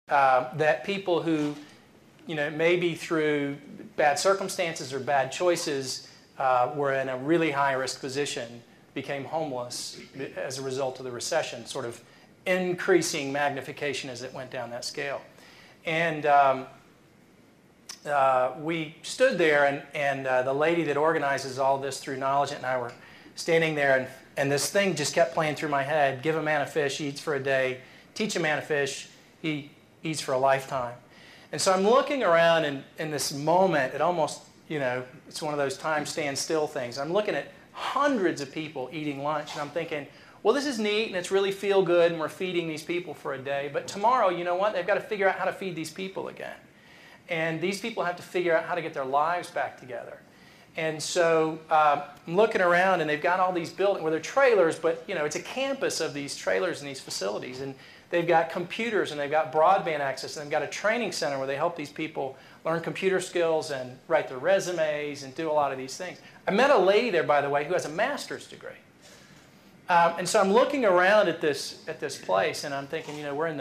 that people who, maybe through bad circumstances or bad choices were in a really high-risk position became homeless as a result of the recession, sort of increasing magnification as it went down that scale. And we stood there, and the lady that organizes all this through Knowledge and I were standing there, and this thing just kept playing through my head. Give a man a fish, he eats for a day. Teach a man a fish, he eats for a lifetime. And so I'm looking around in this moment, it almost, it's one of those time stand still things. I'm looking at hundreds of people eating lunch, and I'm thinking, well, this is neat, and it's really feel good, and we're feeding these people for a day. But tomorrow, you know what? They've got to figure out how to feed these people again. And these people have to figure out how to get their lives back together. And so I'm looking around, and they've got all these buildings where they're trailers, but it's a campus of these trailers and these facilities. And they've got computers, and they've got broadband access, and they've got a training center where they help these people learn computer skills and write their resumes and do a lot of these things. I met a lady there, by the way, who has a master's degree. And so I'm looking around at this place, and I'm thinking, we're in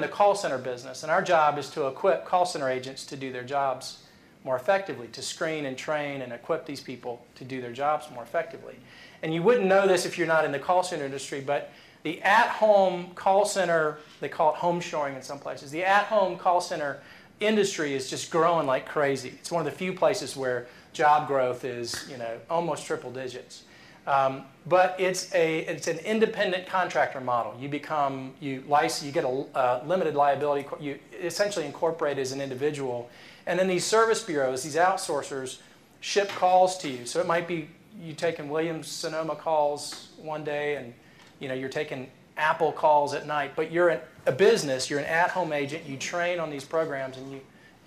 the call center business, and our job is to equip call center agents to do their jobs more effectively, to screen and train and equip these people to do their jobs more effectively. And you wouldn't know this if you're not in the call center industry, but the at-home call center, they call it home shoring in some places, the at-home call center industry is just growing like crazy. It's one of the few places where job growth is, almost triple digits. But it's an independent contractor model. You get a limited liability. You essentially incorporate as an individual. And then these service bureaus, these outsourcers, ship calls to you. So it might be you taking Williams-Sonoma calls one day, and you're taking Apple calls at night. But you're a business. You're an at-home agent. You train on these programs,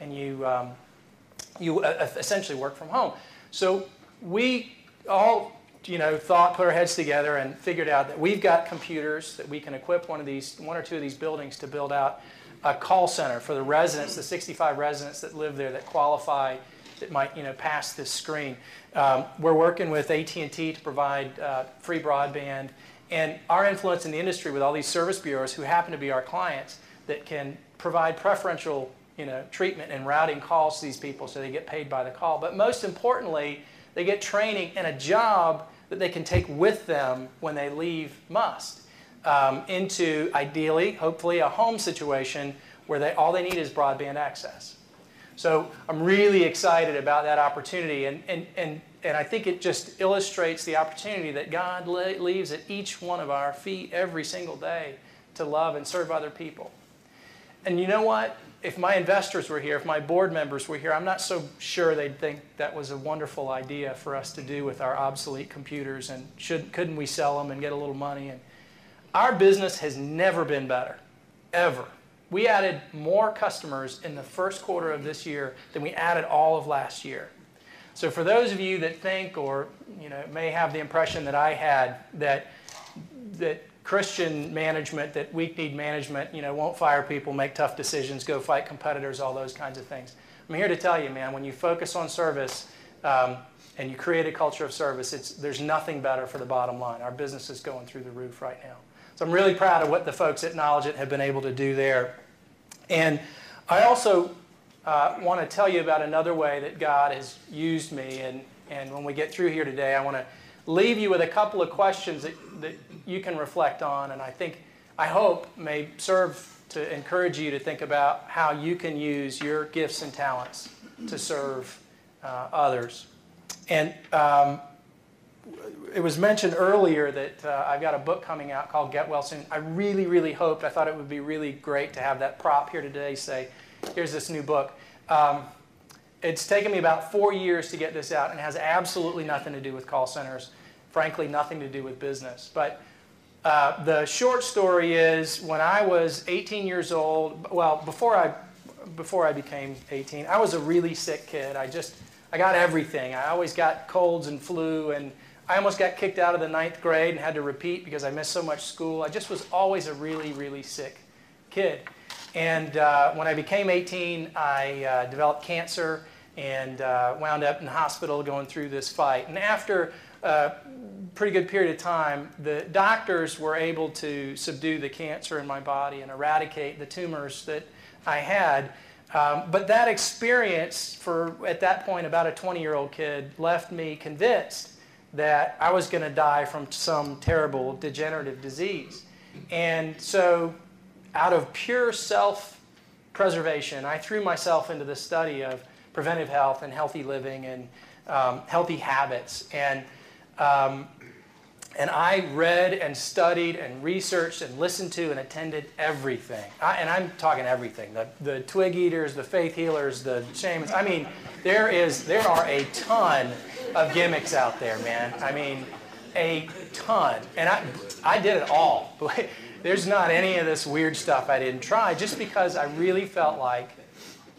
and you essentially work from home. So we all put our heads together and figured out that we've got computers that we can equip one or two of these buildings to build out a call center for the residents, the 65 residents that live there that qualify, that might pass this screen. We're working with AT&T to provide free broadband, and our influence in the industry with all these service bureaus who happen to be our clients that can provide preferential treatment and routing calls to these people so they get paid by the call. But most importantly, they get training and a job that they can take with them when they leave Must into, ideally, hopefully, a home situation where all they need is broadband access. So I'm really excited about that opportunity, and I think it just illustrates the opportunity that God leaves at each one of our feet every single day to love and serve other people. And you know what? If my investors were here, if my board members were here, I'm not so sure they'd think that was a wonderful idea for us to do with our obsolete computers, and couldn't we sell them and get a little money? And our business has never been better, ever. We added more customers in the first quarter of this year than we added all of last year. So for those of you that think, or may have the impression that I had, that Christian management, that weak-kneed management, won't fire people, make tough decisions, go fight competitors, all those kinds of things. I'm here to tell you, man, when you focus on service and you create a culture of service, there's nothing better for the bottom line. Our business is going through the roof right now. So I'm really proud of what the folks at Knowledge It have been able to do there. And I also want to tell you about another way that God has used me. And when we get through here today, I want to leave you with a couple of questions that you can reflect on, and I hope may serve to encourage you to think about how you can use your gifts and talents to serve others. And it was mentioned earlier that I've got a book coming out called Get Well Soon. I really, really hoped, I thought it would be really great to have that prop here today say, here's this new book. It's taken me about 4 years to get this out, and it has absolutely nothing to do with call centers, frankly, nothing to do with business. But the short story is, when I was 18 years old, well, before I became 18, I was a really sick kid. I got everything. I always got colds and flu, and I almost got kicked out of the 9th grade and had to repeat because I missed so much school. I just was always a really, really sick kid. And when I became 18, I developed cancer and wound up in the hospital going through this fight. And after pretty good period of time, the doctors were able to subdue the cancer in my body and eradicate the tumors that I had. But that experience for, at that point, about a 20-year-old kid, left me convinced that I was going to die from some terrible degenerative disease. And so out of pure self-preservation, I threw myself into the study of preventive health and healthy living and healthy habits. And I read and studied and researched and listened to and attended everything. And I'm talking everything. The twig eaters, the faith healers, the shamans. I mean, there are a ton of gimmicks out there, man. I mean, a ton. And I did it all. There's not any of this weird stuff I didn't try, just because I really felt like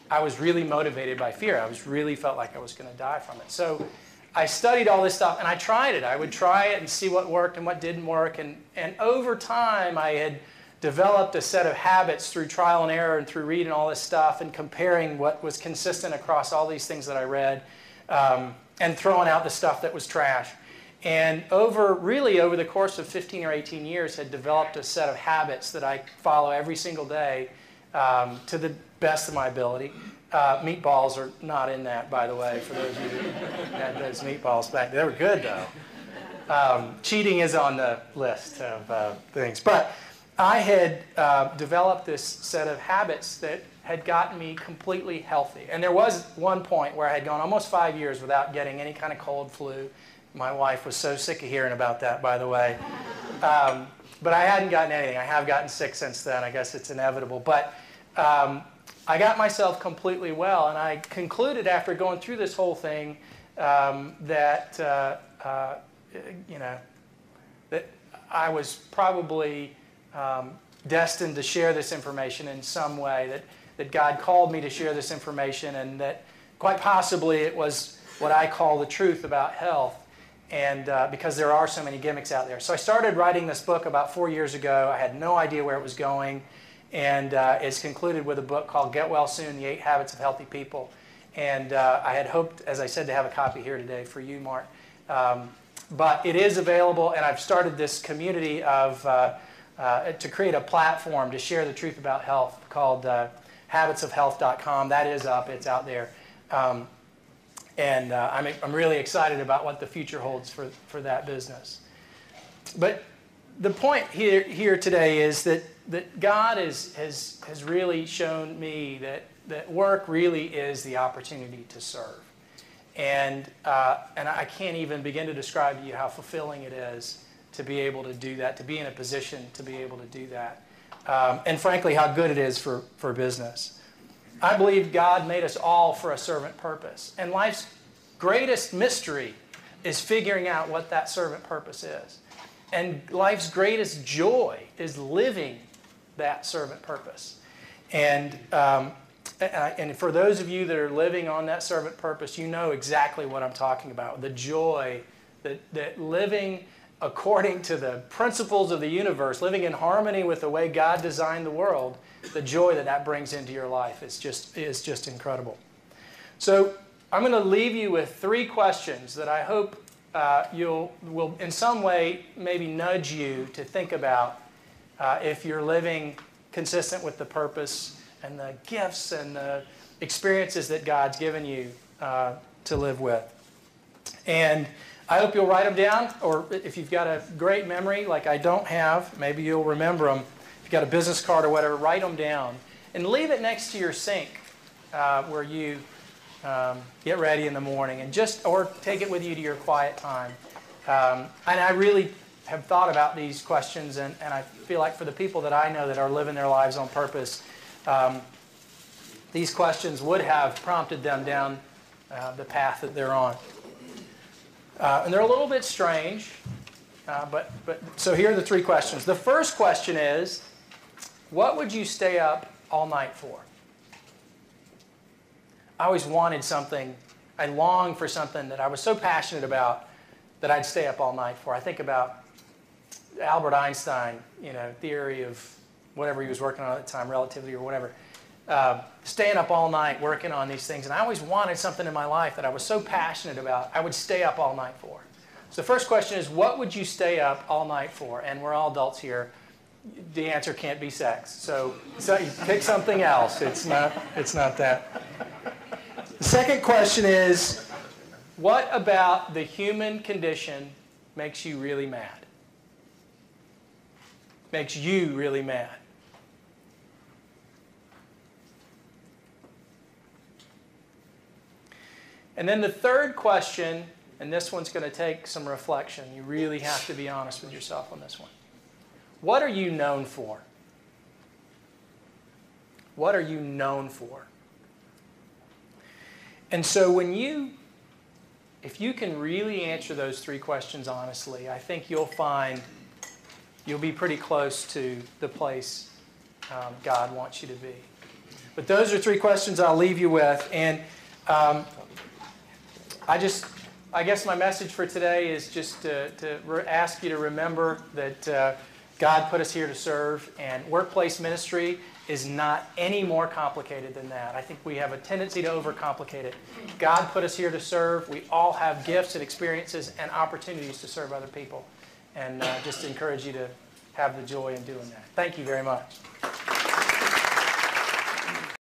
I was really motivated by fear. I really felt like I was going to die from it. So I studied all this stuff, and I tried it. I would try it and see what worked and what didn't work. And over time, I had developed a set of habits through trial and error and through reading all this stuff and comparing what was consistent across all these things that I read, and throwing out the stuff that was trash. And really over the course of 15 or 18 years, had developed a set of habits that I follow every single day to the best of my ability. Meatballs are not in that, by the way, for those of you who had those meatballs back. They were good, though. Cheating is on the list of things. But I had developed this set of habits that had gotten me completely healthy. And there was one point where I had gone almost 5 years without getting any kind of cold, flu. My wife was so sick of hearing about that, by the way. But I hadn't gotten anything. I have gotten sick since then. I guess it's inevitable. But I got myself completely well, and I concluded after going through this whole thing that I was probably destined to share this information in some way, that God called me to share this information, and that quite possibly it was what I call the truth about health, and because there are so many gimmicks out there. So I started writing this book about 4 years ago. I had no idea where it was going. And it's concluded with a book called Get Well Soon, The 8 Habits of Healthy People. And I had hoped, as I said, to have a copy here today for you, Mark. But it is available, and I've started this community to create a platform to share the truth about health called habitsofhealth.com. That is up. It's out there. And I'm really excited about what the future holds for that business. But the point here today is that God has really shown me that work really is the opportunity to serve. And I can't even begin to describe to you how fulfilling it is to be able to do that, to be in a position to be able to do that. And frankly, how good it is for business. I believe God made us all for a servant purpose. And life's greatest mystery is figuring out what that servant purpose is. And life's greatest joy is living that servant purpose. And for those of you that are living on that servant purpose, you know exactly what I'm talking about. The joy that living according to the principles of the universe, living in harmony with the way God designed the world, the joy that brings into your life is just incredible. So I'm going to leave you with 3 questions that I hope will in some way maybe nudge you to think about if you're living consistent with the purpose and the gifts and the experiences that God's given you to live with. And I hope you'll write them down, or if you've got a great memory like I don't have, maybe you'll remember them. If you've got a business card or whatever, write them down. And leave it next to your sink where you get ready in the morning, or take it with you to your quiet time. And I really have thought about these questions, and I feel like for the people that I know that are living their lives on purpose, these questions would have prompted them down the path that they're on. And they're a little bit strange, but so here are the 3 questions. The first question is, what would you stay up all night for? I always wanted something, I longed for something that I was so passionate about that I'd stay up all night for. I think about Albert Einstein, theory of whatever he was working on at the time, relativity or whatever. Staying up all night working on these things. And I always wanted something in my life that I was so passionate about, I would stay up all night for. So the first question is, what would you stay up all night for? And we're all adults here. The answer can't be sex. So you pick something else. It's not that. The second question is, what about the human condition makes you really mad? Makes you really mad? And then the third question, and this one's going to take some reflection. You really have to be honest with yourself on this one. What are you known for? What are you known for? And so if you can really answer those three questions honestly, I think you'll find you'll be pretty close to the place God wants you to be. But those are three questions I'll leave you with. And I guess my message for today is just to ask you to remember that God put us here to serve, and workplace ministry is not any more complicated than that. I think we have a tendency to overcomplicate it. God put us here to serve. We all have gifts and experiences and opportunities to serve other people. And just encourage you to have the joy in doing that. Thank you very much.